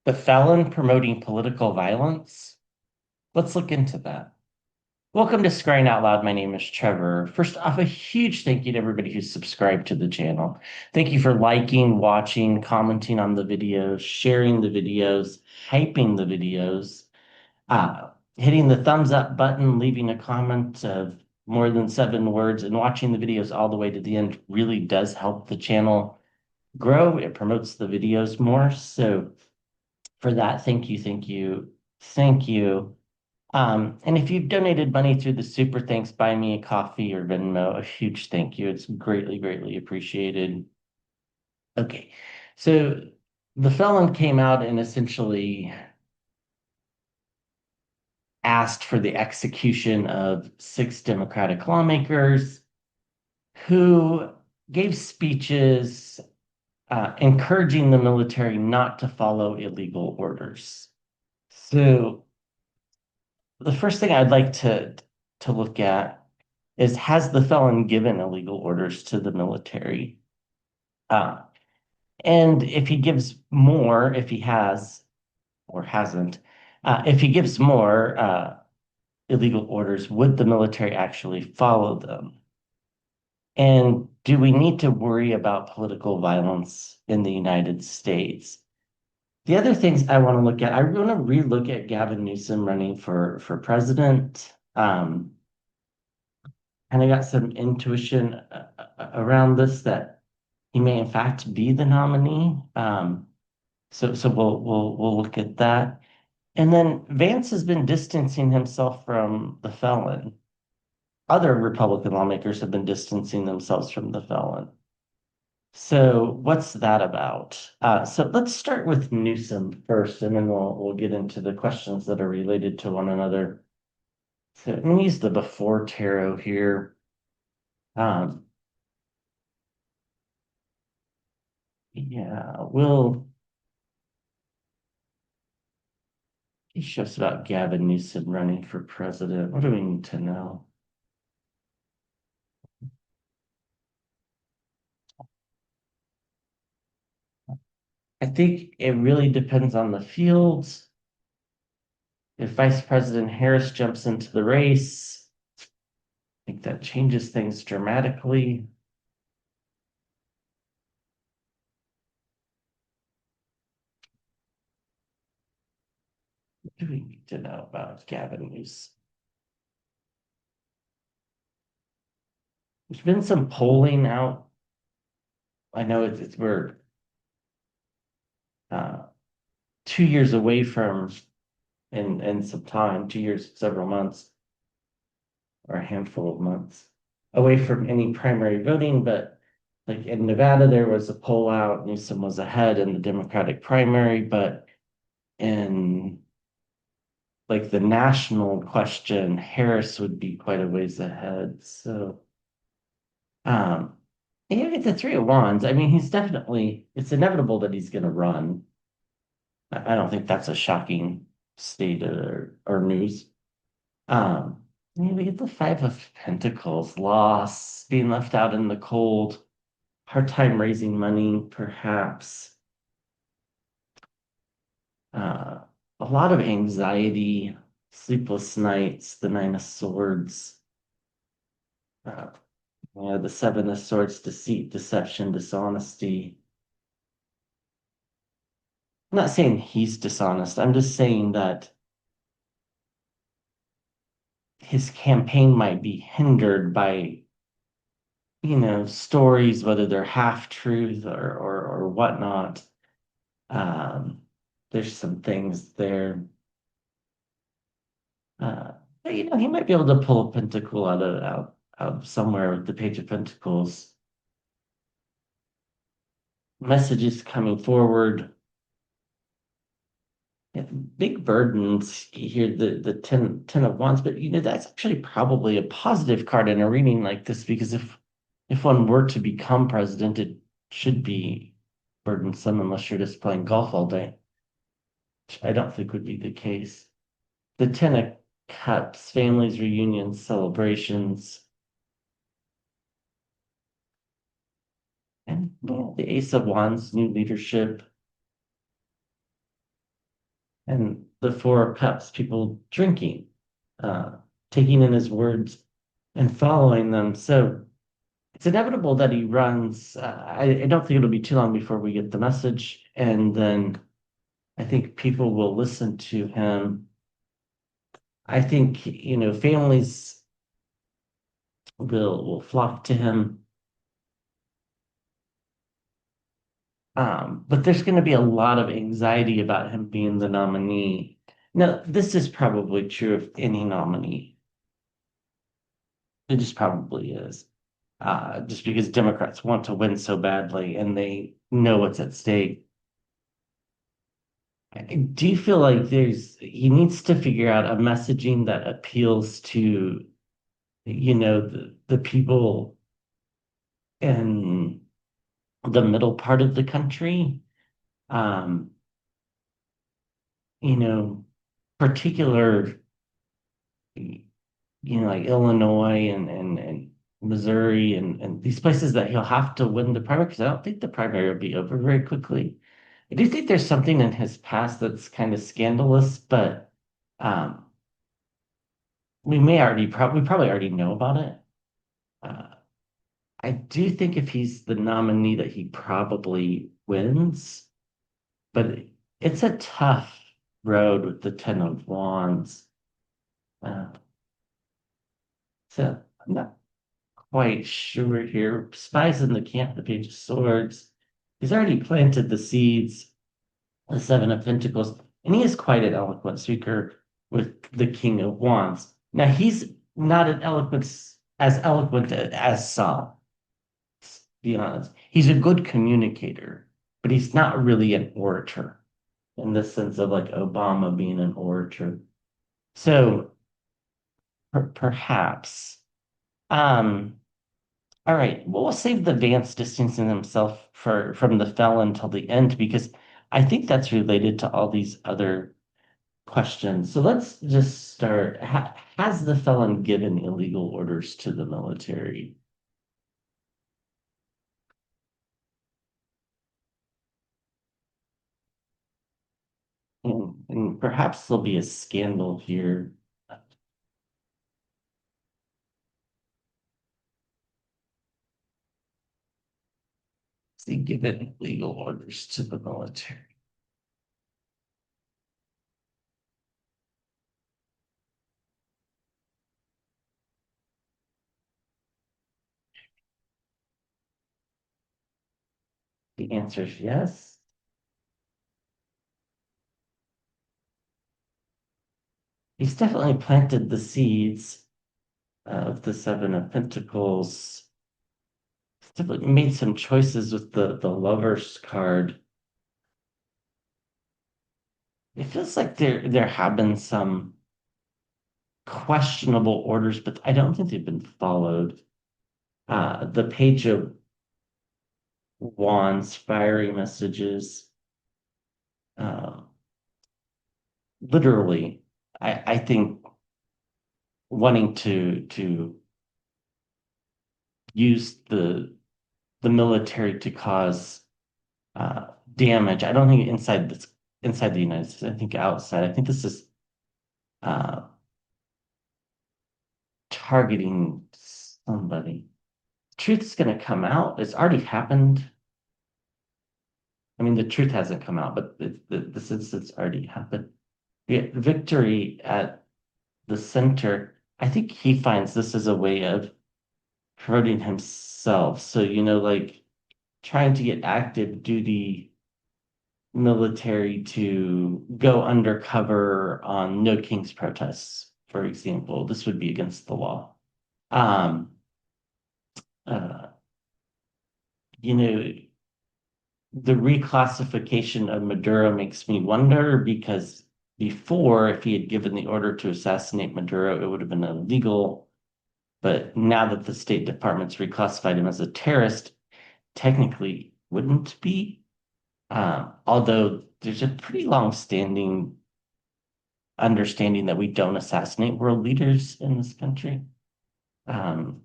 The felon promoting political violence? Let's look into that. Welcome to Scrying Out Loud. My name is Trevor. First off, a huge thank you to everybody who's subscribed to the channel. Thank you for liking, watching, commenting on the videos, sharing the videos, hyping the videos, hitting the thumbs up button, leaving a comment of more than 7 words, and watching the videos all the way to the end really does help the channel grow. It promotes the videos more. So for that, thank you, thank you, thank you. And if you've donated money through the Super Thanks, Buy Me a Coffee or Venmo, a huge thank you. It's greatly, greatly appreciated. Okay, so the felon came out and essentially asked for the execution of 6 Democratic lawmakers who gave speeches encouraging the military not to follow illegal orders. So the first thing I'd like to look at is, has the felon given illegal orders to the military? Uh, and if he gives more, if he has or hasn't, if he gives more illegal orders, would the military actually follow them? And do we need to worry about political violence in the United States? The other things I want to look at, I want to relook at Gavin Newsom running for president. And I got some intuition around this that he may in fact be the nominee. So we'll look at that. And then Vance has been distancing himself from the felon. Other Republican lawmakers have been distancing themselves from the felon. So what's that about? So let's start with Newsom first, and then we'll get into the questions that are related to one another. So I'm going to use the before tarot here. Um, yeah, we'll teach us about Gavin Newsom running for president. What do we need to know? I think it really depends on the fields. If Vice President Harris jumps into the race, I think that changes things dramatically. What do we need to know about Gavin Newsom? There's been some polling out. I know we're uh, 2 years away from, in some time, 2 years, several months, or a handful of months away from any primary voting. But like in Nevada, there was a poll out. Newsom was ahead in the Democratic primary, but in like the national question, Harris would be quite a ways ahead. So, um, yeah, it's a 3 of Wands. I mean, it's inevitable that he's going to run. I don't think that's a shocking state or news. Yeah, we get the Five of Pentacles, loss, being left out in the cold, hard time raising money, perhaps. Uh, a lot of anxiety, sleepless nights, the Nine of Swords. Uh, yeah, the Seven of Swords, deceit, deception, dishonesty. I'm not saying he's dishonest. I'm just saying that his campaign might be hindered by, stories, whether they're half truth or whatnot. Um, there's some things there. Uh, but, he might be able to pull a pentacle out of somewhere with the Page of Pentacles. Messages coming forward. Yeah, big burdens here, the ten of Wands, but that's actually probably a positive card in a reading like this, because if one were to become president, it should be burdensome unless you're just playing golf all day, which I don't think would be the case. The Ten of Cups, families, reunions, celebrations, and the Ace of Wands, new leadership. and the Four of Cups, people drinking, uh, taking in his words and following them. So it's inevitable that he runs. I don't think it'll be too long before we get the message, and then I think people will listen to him. I think, families will flock to him. But there's going to be a lot of anxiety about him being the nominee. Now, this is probably true of any nominee. It just probably is. Just because Democrats want to win so badly and they know what's at stake. Do you feel like he needs to figure out a messaging that appeals to, the people in the middle part of the country? Um, you know, particular, like Illinois and Missouri and these places that he'll have to win the primary because I don't think the primary will be over very quickly. I do think there's something in his past that's kind of scandalous, but um, we probably already know about it. Uh, I do think if he's the nominee that he probably wins, but it's a tough road with the Ten of Wands. Uh, so I'm not quite sure here. Spies in the camp, the Page of Swords. He's already planted the seeds, the Seven of Pentacles, and he is quite an eloquent speaker with the King of Wands. Now he's not as eloquent as Saul. Let's be honest. He's a good communicator, but he's not really an orator in the sense of like Obama being an orator. So perhaps. Um, All right. Well, we'll save the Vance distancing himself from the felon till the end because I think that's related to all these other questions. So let's just start. Has the felon given illegal orders to the military? And perhaps there'll be a scandal here. Has he given illegal orders to the military? The answer is yes. He's definitely planted the seeds of the Seven of Pentacles. Definitely made some choices with the lovers card. It feels like there have been some questionable orders, but I don't think they've been followed. The Page of Wands, fiery messages. Uh, Literally, I think wanting to use the military to cause damage. I don't think inside the United States. I think outside. I think this is uh, targeting somebody. Truth is going to come out. It's already happened. I mean, the truth hasn't come out, but this instance already happened. Yeah, victory at the center. I think he finds this as a way of promoting himself. So, like trying to get active duty military to go undercover on No King's protests, for example. This would be against the law. Um, uh, you know, the reclassification of Maduro makes me wonder because before, if he had given the order to assassinate Maduro, it would have been illegal. But now that the State Department's reclassified him as a terrorist, technically wouldn't be. Although there's a pretty long-standing understanding that we don't assassinate world leaders in this country. Um,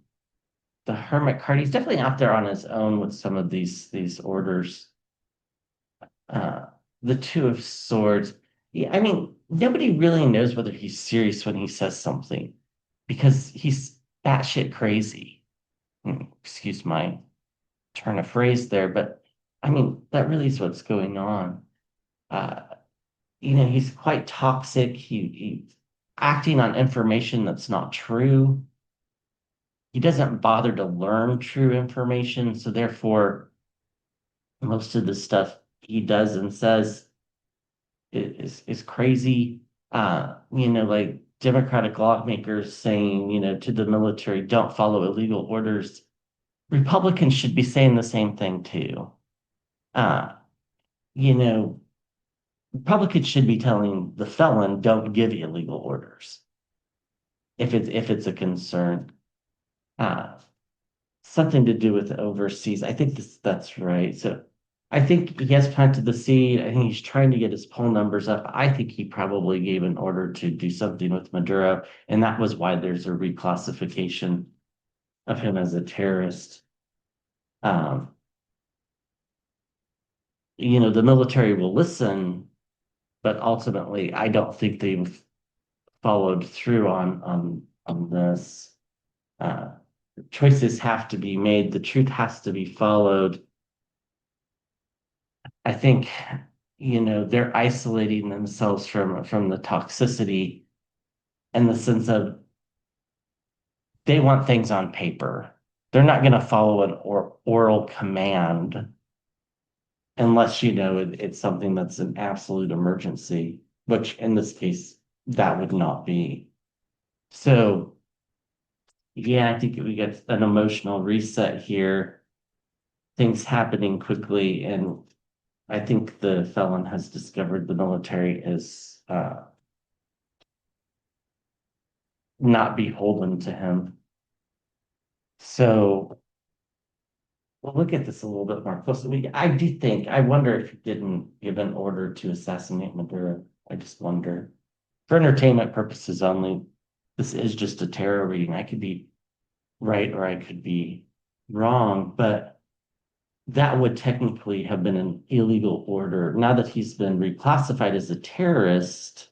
the Hermit card, he's definitely out there on his own with some of these orders. Uh, the Two of Swords. Yeah, I mean, nobody really knows whether he's serious when he says something because he's batshit crazy. Excuse my turn of phrase there, but I mean, that really is what's going on. Uh, he's quite toxic. He's acting on information that's not true. He doesn't bother to learn true information, so therefore, most of the stuff he does and says is crazy. Like Democratic lawmakers saying, to the military, don't follow illegal orders. Republicans should be saying the same thing too. Uh, you know, Republicans should be telling the felon, don't give illegal orders if it's a concern. Uh, Something to do with overseas. I think that's right. So I think he has planted the seed. I think he's trying to get his poll numbers up. I think he probably gave an order to do something with Maduro, and that was why there's a reclassification of him as a terrorist. Um, the military will listen, but ultimately, I don't think they've followed through on this. Uh, Choices have to be made. The truth has to be followed. I think, they're isolating themselves from the toxicity in the sense of they want things on paper. They're not going to follow an oral command unless it's something that's an absolute emergency, which in this case that would not be. So yeah, I think we get an emotional reset here, things happening quickly, and I think the felon has discovered the military is not beholden to him. So we'll look at this a little bit more closely. I wonder if he didn't give an order to assassinate Maduro. I just wonder. For entertainment purposes only, this is just a tarot reading. I could be right or I could be wrong, but that would technically have been an illegal order. Now that he's been reclassified as a terrorist,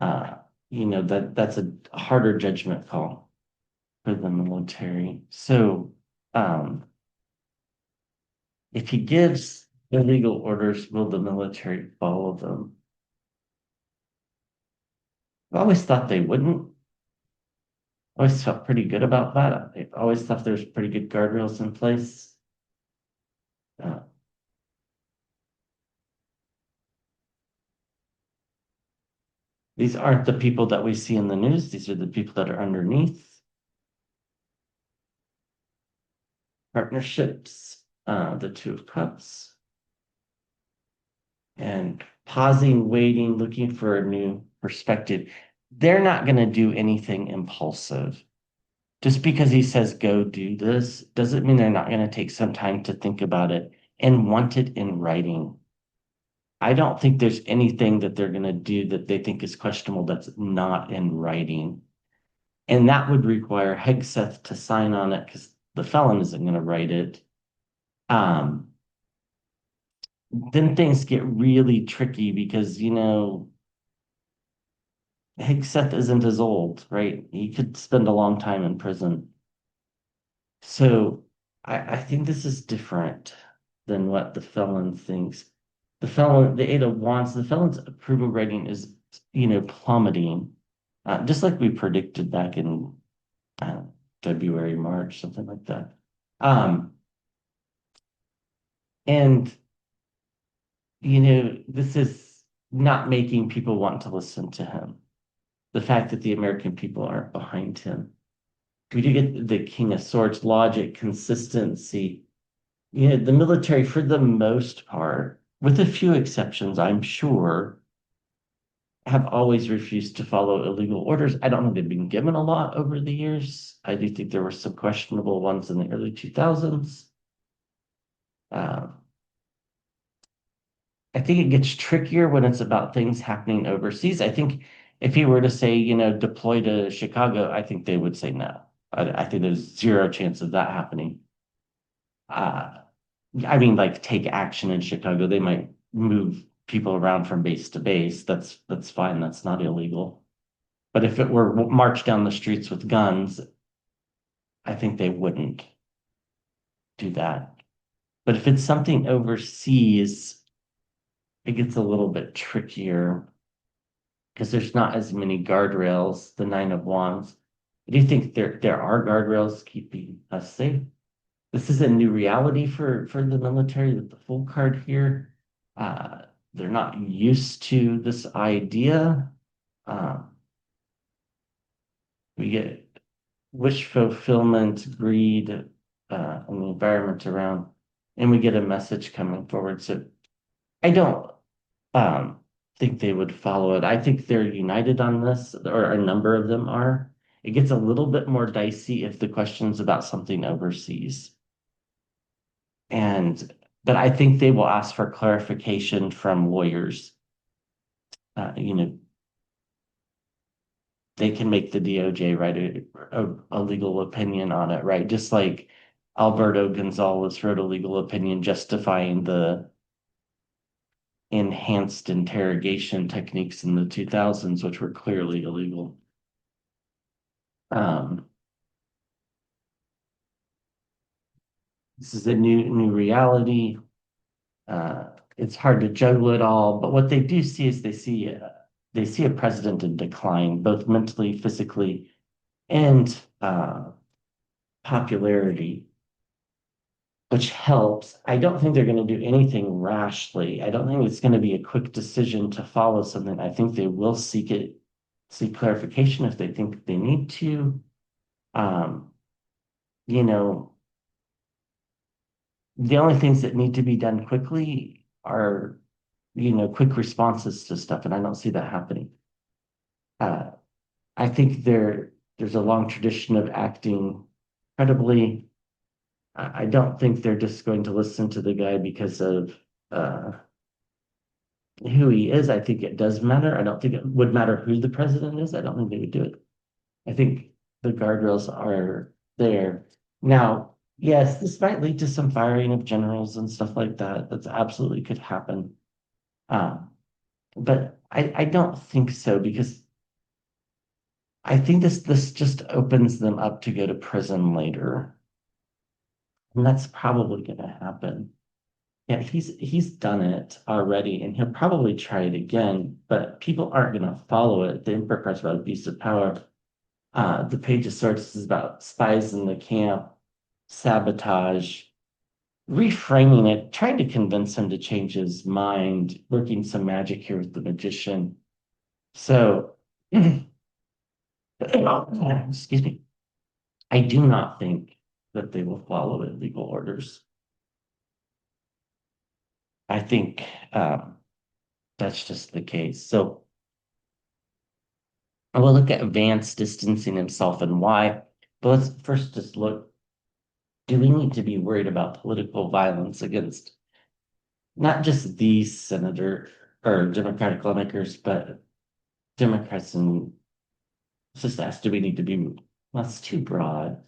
uh, that's a harder judgment call for the military. So, if he gives illegal orders, will the military follow them? I always thought they wouldn't. I always felt pretty good about that. I always thought there's pretty good guardrails in place. Uh, these aren't the people that we see in the news. These are the people that are underneath partnerships, the Two of Cups, and pausing, waiting, looking for a new perspective. They're not going to do anything impulsive. Just because he says go do this doesn't mean they're not going to take some time to think about it and want it in writing. I don't think there's anything that they're going to do that they think is questionable that's not in writing. And that would require Hegseth to sign on it because the felon isn't going to write it. Um, then things get really tricky because, Hegseth isn't as old, right? He could spend a long time in prison. So I think this is different than what the felon thinks. The Eight of Wands, the felon's approval rating is, plummeting, just like we predicted back in uh, February, March, something like that. Um, and, this is not making people want to listen to him. The fact that the American people aren't behind him. We do get the King of Swords, logic, consistency. The military, for the most part, with a few exceptions, I'm sure, have always refused to follow illegal orders. I don't know they've been given a lot over the years. I do think there were some questionable ones in the early 2000s. Uh, I think it gets trickier when it's about things happening overseas. I think if he were to say, deploy to Chicago, I think they would say no. I think there's zero chance of that happening. Uh, I mean, like take action in Chicago. They might move people around from base to base, that's fine. That's not illegal. But if it were marched down the streets with guns, I think they wouldn't do that. But if it's something overseas, it gets a little bit trickier because there's not as many guardrails, the Nine of Wands. I do think there are guardrails keeping us safe. This is a new reality for the military with the full card here. They're not used to this idea. Um, we get wish fulfillment, greed, and the environment around, and we get a message coming forward. So I don't um, think they would follow it. I think they're united on this, or a number of them are. It gets a little bit more dicey if the question's about something overseas. And but I think they will ask for clarification from lawyers. You know, they can make the DOJ write a legal opinion on it, right? Just like Alberto Gonzalez wrote a legal opinion justifying the enhanced interrogation techniques in the 2000s, which were clearly illegal. Um, this is a new reality. It's hard to juggle it all, but what they do see is they see a president in decline, both mentally, physically, and popularity, which helps. I don't think they're going to do anything rashly. I don't think it's going to be a quick decision to follow something. I think they will seek clarification if they think they need to. Um, you know, the only things that need to be done quickly are, quick responses to stuff, and I don't see that happening. Uh, I think there's a long tradition of acting credibly. I don't think they're just going to listen to the guy because of uh, who he is. I think it does matter. I don't think it would matter who the president is. I don't think they would do it. I think the guardrails are there. Now, yes, this might lead to some firing of generals and stuff like that. That's absolutely could happen. Um, but I don't think so because I think this just opens them up to go to prison later. And that's probably going to happen. Yeah, he's done it already, and he'll probably try it again, but people aren't going to follow it. The Emperor card's about abuse of power. The Page of Swords is about spies in the camp, sabotage, reframing it, trying to convince him to change his mind, working some magic here with the magician. So, excuse me, I do not think that they will follow illegal orders. I think that's just the case. So we'll look at Vance distancing himself and why. But let's first just look, do we need to be worried about political violence against not just these senator or Democratic lawmakers, but Democrats and just ask, do we need to be, well, that's too broad.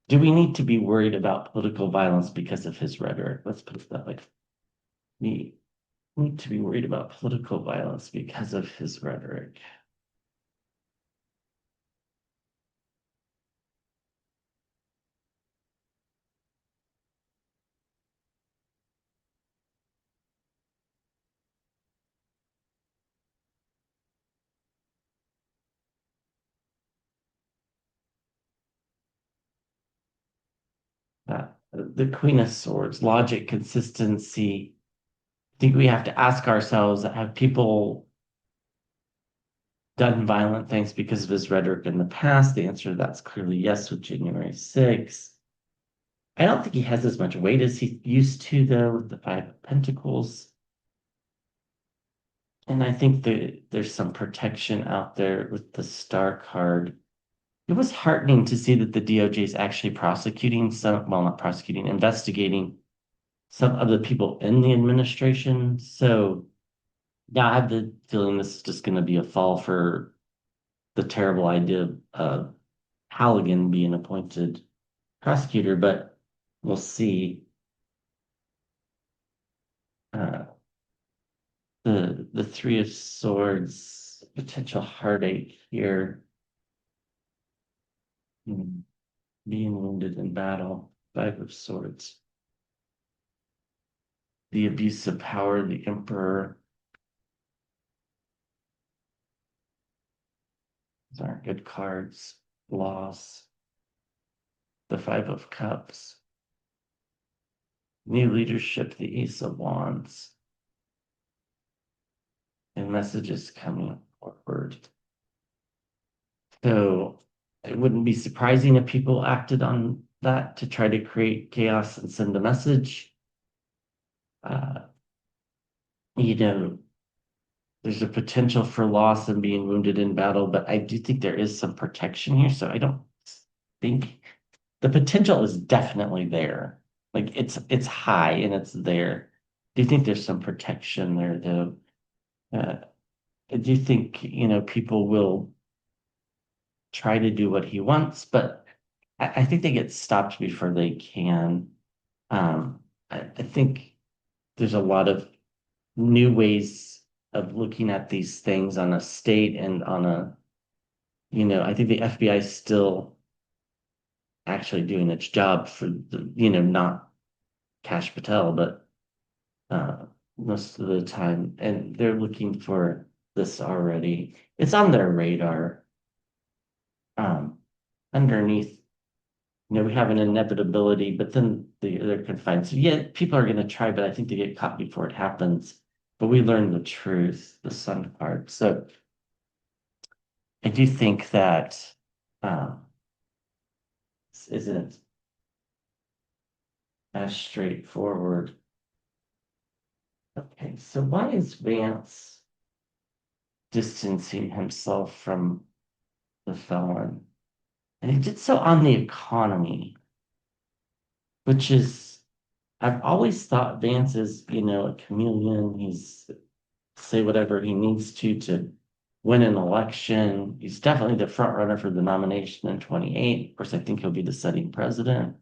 Do we need to be worried about political violence because of his rhetoric? Let's put it that way. We need to be worried about political violence because of his rhetoric. The Queen of Swords, logic, consistency. I think we have to ask ourselves, have people done violent things because of his rhetoric in the past? The answer to that's clearly yes with January 6th. I don't think he has as much weight as he used to, though, with the Five of Pentacles. And I think that there's some protection out there with the Star card. It was heartening to see that the DOJ is actually prosecuting some, well, not prosecuting, investigating some of the people in the administration. So yeah, I have the feeling this is just going to be a fall for the terrible idea of Halligan being appointed prosecutor, but we'll see. Uh, The Three of Swords, potential heartache here. Hmm. Being wounded in battle. Five of Swords. The abuse of power, the Emperor. These aren't good cards. Loss. The Five of Cups. New leadership, the Ace of Wands. And messages coming forward. So it wouldn't be surprising if people acted on that to try to create chaos and send a message. Uh, you know, there's a potential for loss and being wounded in battle, but I do think there is some protection here. So I don't think the potential is definitely there. Like it's high and it's there. Do you think there's some protection there though? Uh, do you think, people will try to do what he wants, but I think they get stopped before they can. I think there's a lot of new ways of looking at these things on a state and on I think the FBI is still actually doing its job for not Cash Patel, but uh, most of the time, and they're looking for this already. It's on their radar. Um, Underneath, we have an inevitability, but then they're confined. So yeah, people are going to try, but I think they get caught before it happens. But we learn the truth, the Sun card. So I do think that this isn't as straightforward. Okay, so why is Vance distancing himself from the felon? And he did so on the economy, which is, I've always thought Vance is, a chameleon. He's say whatever he needs to win an election. He's definitely the front runner for the nomination in 28. Of course, I think he'll be the sitting president.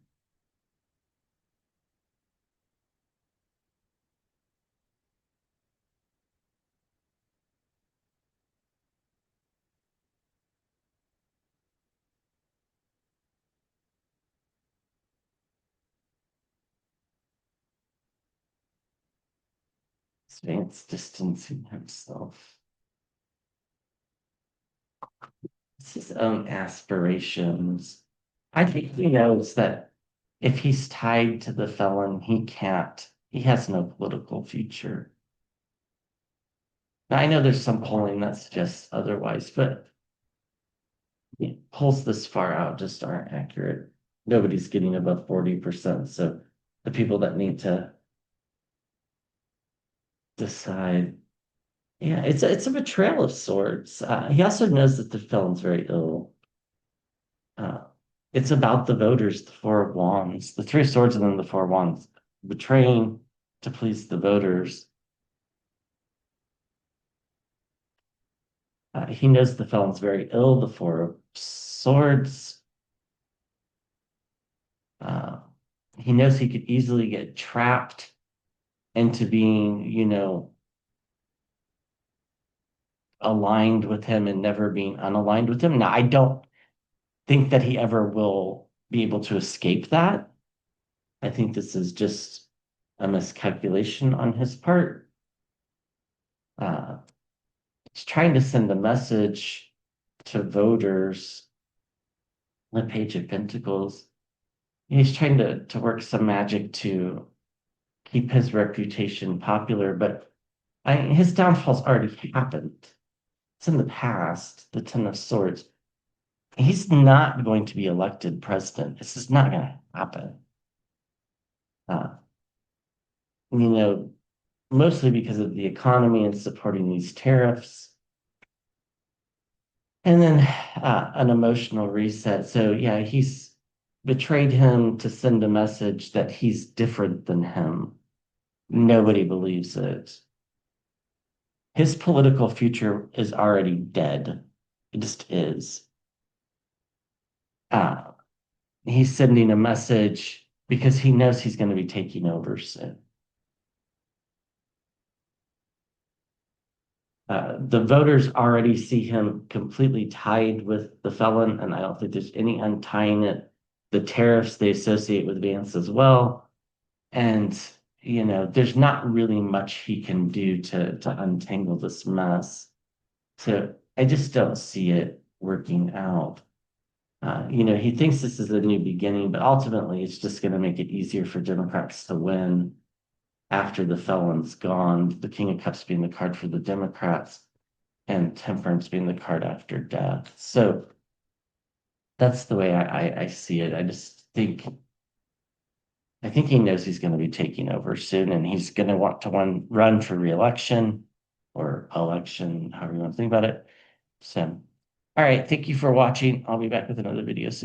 Vance distancing himself. It's his own aspirations. I think he knows that if he's tied to the felon, he has no political future. Now, I know there's some polling that suggests otherwise, but polls this far out just aren't accurate. Nobody's getting above 40%. So the people that need to decide, yeah, it's a betrayal of sorts. He also knows that the felon's very ill. Uh, it's about the voters, the Four of Wands, the Three of Swords, and then the Four of Wands, betraying to please the voters. He knows the felon's very ill, the Four of Swords. Uh, he knows he could easily get trapped into being, aligned with him and never being unaligned with him. Now, I don't think that he ever will be able to escape that. I think this is just a miscalculation on his part. Uh, he's trying to send a message to voters. The Page of Pentacles. He's trying to work some magic to keep his reputation popular, but his downfall's already happened. It's in the past, the Ten of Swords. He's not going to be elected president. This is not going to happen. Uh, you know, Mostly because of the economy and supporting these tariffs. And then an emotional reset. So, yeah, he's betrayed him to send a message that he's different than him. Nobody believes it. His political future is already dead. It just is. Uh, he's sending a message because he knows he's going to be taking over soon. The voters already see him completely tied with the felon, and I don't think there's any untying it. The tariffs they associate with Vance as well. And, there's not really much he can do to untangle this mess. So I just don't see it working out. He thinks this is a new beginning, but ultimately it's just going to make it easier for Democrats to win after the felon's gone, the King of Cups being the card for the Democrats, and Temperance being the card after death. So that's the way I see it. I think he knows he's going to be taking over soon, and he's going to want to run for reelection or election, however you want to think about it. So, all right, thank you for watching. I'll be back with another video soon.